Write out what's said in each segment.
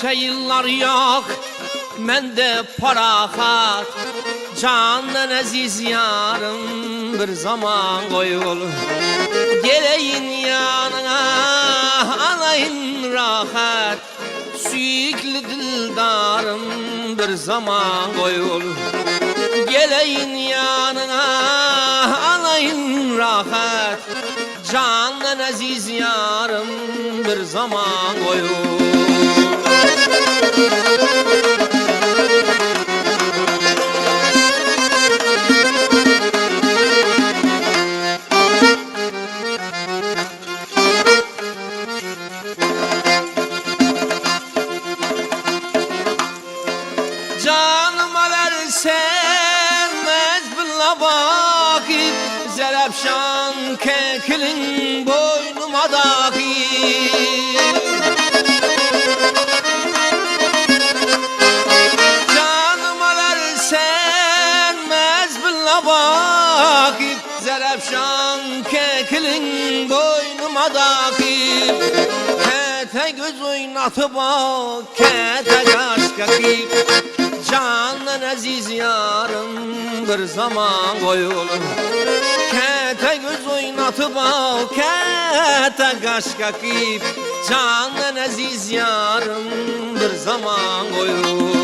Neçe yıllar yok mende parahat, candan aziz yarım bir zaman koyul. Geleyin yanına alayın rahat, süyüklü dildarım bir zaman koyul. Geleyin yanına alayın rahat, candan aziz yarım bir zaman koyul. Canıma versem mezbilla bakip, Zerapşan kekilin boynuma dakip. Canıma versem mezbilla bakip, Zerapşan kekilin boynuma dakip. Kete göz oynatıp kete kaş kakip, candan aziz yarım bir zaman koyul. Kete göz oynatıp kete kaş kakip, candan aziz yarım bir zaman koyul.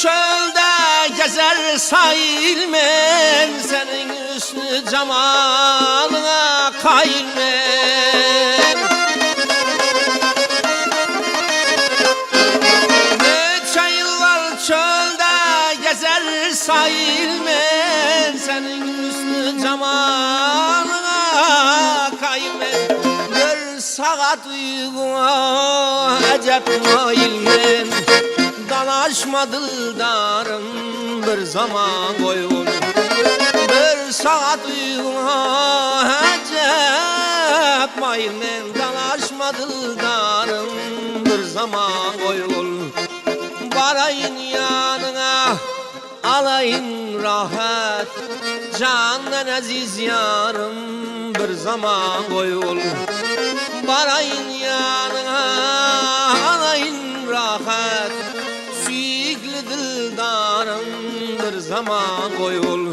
Çölde gezer sayılmen, senin üstü cemalına kayılmen. Neçe yıllar çölde gezer sayılmen, senin üstü cemalına kayılmen. Bir saat uyguna acep mayılmen, dalaşma dildarım bir zaman koyul. Bir saat uyguna acep mayılmen, dalaşma dildarım bir zaman koyul. Varayın yanına alayın rahat, candan aziz yarım bir zaman koyul. Varayın yanına alayın rahat, süyüklü dildarım bir zaman koyul.